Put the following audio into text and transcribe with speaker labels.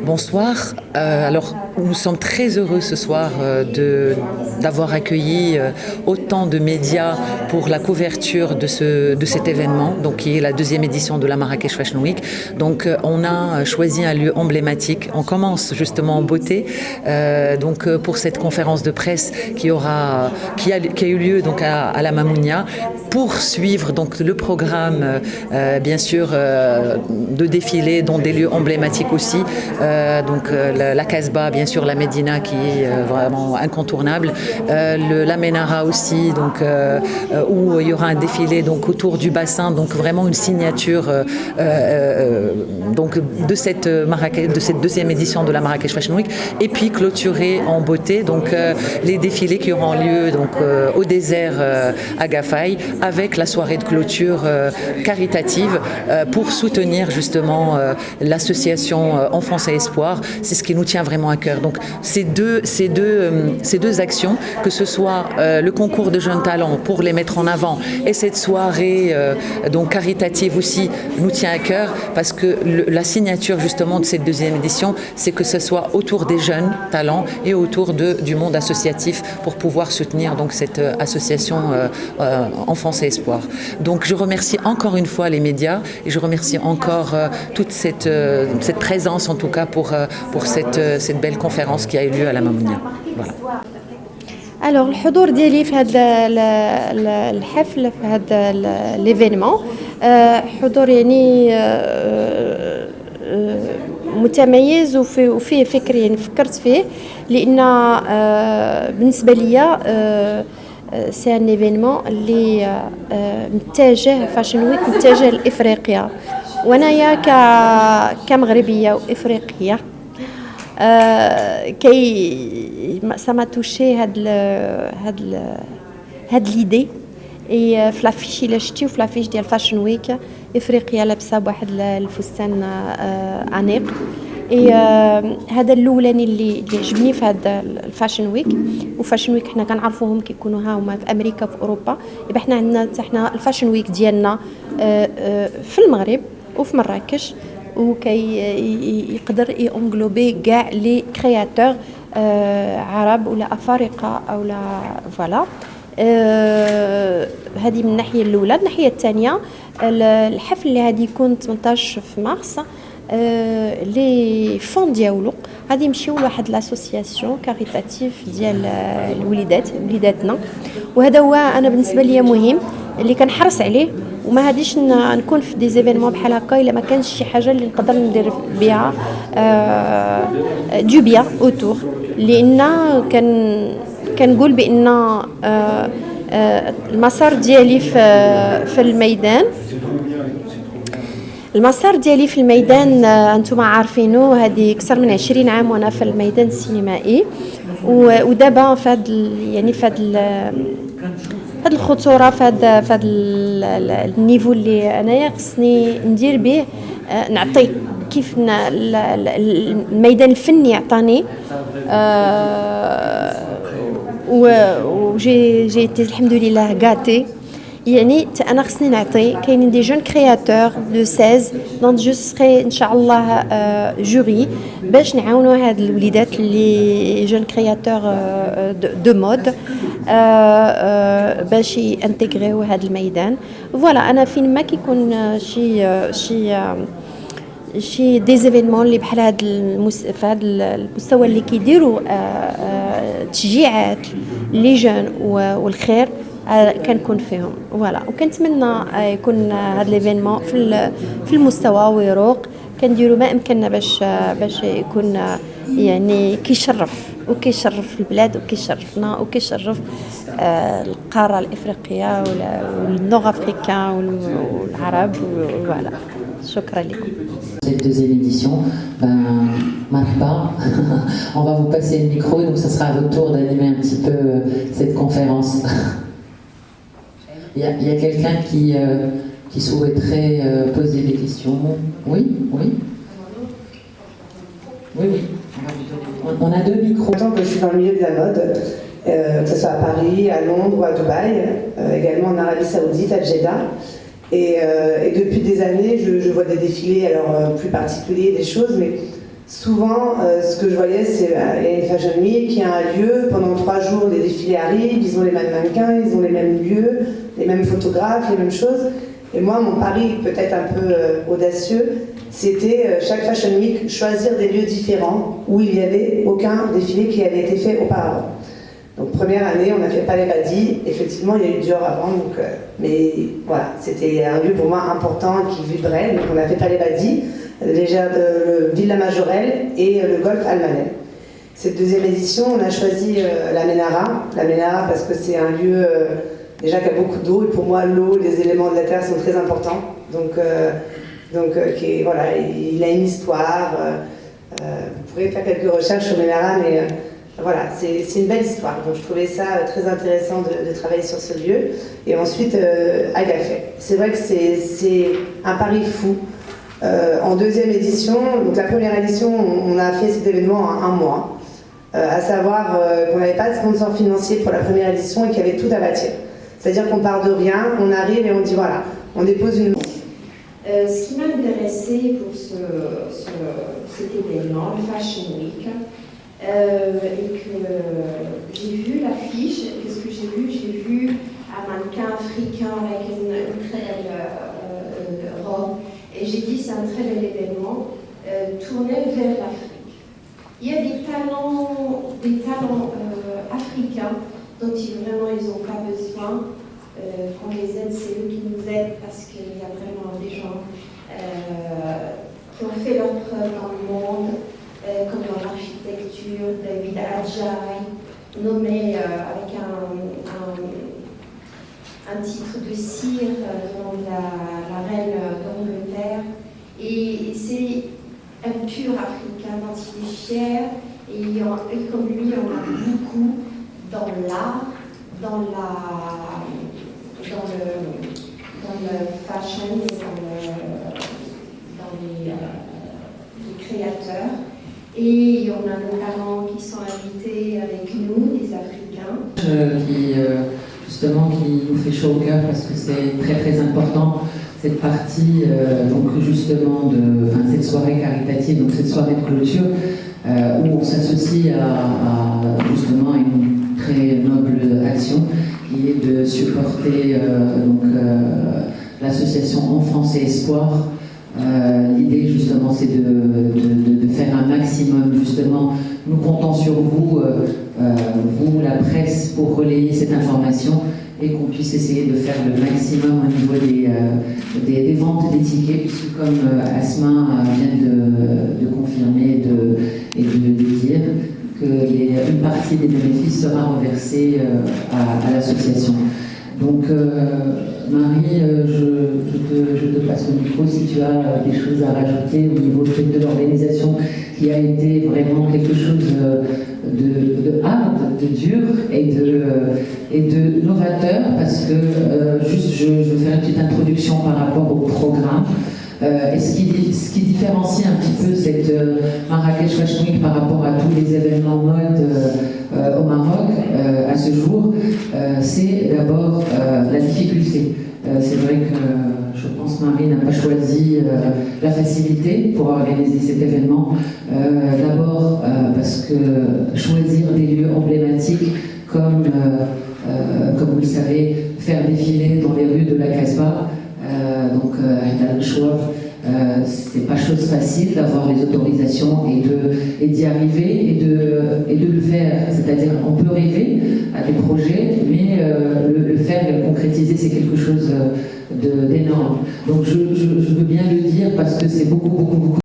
Speaker 1: Bonsoir. Alors, nous sommes très heureux ce soir d'avoir accueilli autant de médias pour la couverture de cet événement, donc qui est la deuxième édition de la Marrakech Fashion Week. Donc, on a choisi un lieu emblématique. On commence justement en beauté, pour cette conférence de presse qui a eu lieu donc à la Mamounia, pour suivre donc le programme, bien sûr, de défilés dans des lieux emblématiques aussi. La Casbah, bien sûr, la Médina qui est vraiment incontournable, la Ménara aussi, où il y aura un défilé donc autour du bassin, donc vraiment une signature de cette deuxième édition de la Marrakech Fashion Week, et puis clôturer en beauté les défilés qui auront lieu au désert à Gafaï, avec la soirée de clôture caritative pour soutenir justement l'association Enfance et Espoir. C'est ce qui nous tient vraiment à cœur. Donc ces deux actions, que ce soit le concours de jeunes talents pour les mettre en avant, et cette soirée caritative aussi, nous tient à cœur, parce que la signature justement de cette deuxième édition, c'est que ce soit autour des jeunes talents et autour du monde associatif, pour pouvoir soutenir donc cette association Enfance et Espoir. Donc je remercie encore une fois les médias, et je remercie encore toute cette présence, en tout cas pour cette belle conférence qui a eu lieu à la Mamounia. Voilà.
Speaker 2: Alors الحضور ديالي في هذا الحفل، في هذا ليفينمون، حضور يعني متميز وفيه فكر، يعني فكرت فيه، لان بالنسبه ليا سي ان ايفينمون اللي متجه فاشن ويك، متجه لافريقيا، وانايا كمغربيه وافريقيه كي ça m'a touché هاد ليدي. في لافيش الا شتي، وفي لافيش ديال فاشن ويك افريقيا لابسه بواحد الفستان انيق. هذا الاولاني اللي عجبني في هذا الفاشن ويك. وفاشن ويك حنا كنعرفوهم كيكونوا ها هما في امريكا، في اوروبا. يبقى حنا عندنا حنا الفاشن ويك ديالنا في المغرب وفي مراكش، وكي يقدر يونغلوبي كاع لي كرياتور عرب ولا افارقه او لا فوالا. هذه من الناحيه الاولى. الناحيه الثانيه، الحفل اللي غادي يكون 18 في مارس، لي فون ديالو غادي يمشيو لواحد لاسوسياسيون كاريتاتيف ديال وليداتنا. وهذا هو انا بالنسبه لي مهم، اللي كنحرص عليه، وما هاديش نكون في دي زيفينمون بحال هكا الا ما كانش شي حاجه اللي نقدر ندير بها دو بيان اوتور. لان كنقول بان المسار ديالي في الميدان، انتم عارفينه، هذه اكثر من 20 عام وانا في الميدان السينمائي. ودابا في هذا الخطوره، في هذا النيفو اللي انايا خصني ندير به، نعطي كيف الميدان الفني عطاني. وجي الحمد لله غاتي، يعني انا خصني نعطي. كاينين دي جون كرياتور دو 16، دونك جو سري ان شاء الله جوري باش نعاونوا هاد الوليدات اللي جون كرياتور دو مود باش ينتغريو هاد الميدان. فوالا، انا فين ما كيكون شي دي زيفينمون اللي بحال في هذا المستوى اللي كيديروا تشجيعات لي جون والخير، كنكون فيهم. فوالا، وكنتمنى يكون هذا ليفينمون في المستوى ويروق. كنديروا ما امكننا باش يكون يعني كيشرف البلاد، وكيشرفنا، وكيشرف القاره الافريقيه والنور افريكان والعرب. فوالا، شكرا لكم.
Speaker 1: Cette deuxième édition, marhaba, on va vous passer le micro, donc ça sera à votre tour d'animer un petit peu cette conférence. Il y a quelqu'un qui souhaiterait poser des questions. Oui. On a deux micros.
Speaker 3: Par exemple, je suis dans le milieu de la mode, que ce soit à Paris, à Londres ou à Dubaï, également en Arabie Saoudite, à Jeddah. Et depuis des années, je vois des défilés, alors plus particuliers, des choses, mais souvent, ce que je voyais, c'est une Fashion Week, il y a un lieu, pendant 3 jours, les défilés arrivent, ils ont les mêmes mannequins, ils ont les mêmes lieux, les mêmes photographes, les mêmes choses. Et moi, mon pari, peut-être un peu audacieux, c'était chaque Fashion Week choisir des lieux différents où il n'y avait aucun défilé qui avait été fait auparavant. Donc première année, on a fait Palais Badi. Effectivement, il y a eu Dior avant, mais voilà, c'était un lieu pour moi important qui vibrait. Donc on a fait Palais Badi, le Villa Majorelle et le Golf Almanel. Cette deuxième édition, on a choisi la Ménara. La Ménara parce que c'est un lieu déjà qui a beaucoup d'eau, et pour moi l'eau, les éléments de la terre sont très importants. Donc voilà, il a une histoire. Vous pourrez faire quelques recherches sur Ménara, mais voilà, c'est une belle histoire. Donc je trouvais ça très intéressant de travailler sur ce lieu. Et ensuite, Agafay. C'est vrai que c'est un pari fou. En deuxième édition, donc la première édition, on a fait cet événement en 1 mois. À savoir qu'on n'avait pas de sponsor financier pour la première édition et qu'il y avait tout à bâtir. C'est-à-dire qu'on part de rien, on arrive et on dit voilà, on dépose une...
Speaker 4: Ce qui m'a intéressé pour cet événement, le Fashion Week, et que j'ai vu l'affiche. Qu'est-ce que j'ai vu? J'ai vu un mannequin africain avec une très belle robe, et j'ai dit c'est un très bel événement tourné vers l'Afrique. Il y a des talents africains dont ils n'ont pas besoin qu'on les aide, c'est eux qui nous aident, parce qu'il y a vraiment des gens qui ont fait leur preuve dans le monde, comme dans l'architecture. David Adjaye, nommé avec un titre de sire devant la reine d'Angleterre. Et c'est un pur africain dont il est fier, et comme lui, on a beaucoup dans l'art, dans le fashion et dans les créateurs. Et on a nos parents qui sont invités avec nous, les Africains.
Speaker 5: Qui nous fait chaud au cœur parce que c'est très très important, cette partie donc justement cette soirée caritative, donc cette soirée de clôture où on s'associe à justement une très noble action qui est de supporter l'association Enfance et Espoir. L'idée justement c'est de faire un maximum, justement nous comptons sur vous, vous la presse, pour relayer cette information et qu'on puisse essayer de faire le maximum au niveau des ventes des tickets, puisque comme Asma vient de confirmer et de dire que une partie des bénéfices sera reversée à l'association. Donc Marie, je te passe le micro si tu as des choses à rajouter au niveau de l'organisation, qui a été vraiment quelque chose de hard, de dur et de novateur, parce que je vais faire une petite introduction par rapport au programme. Et ce qui différencie un petit peu cette Marrakech Fashion Week par rapport à tous les événements mode au Maroc à ce jour, c'est d'abord la difficulté. C'est vrai que je pense que Marie n'a pas choisi la facilité pour organiser cet événement. D'abord parce que choisir des lieux emblématiques comme vous le savez, faire défiler dans les rues de la Casbah, elle a le choix. C'est pas chose facile d'avoir les autorisations et d'y arriver et de le faire. C'est-à-dire on peut rêver à des projets, mais le faire et le concrétiser, c'est quelque chose d'énorme. Donc je veux bien le dire parce que c'est beaucoup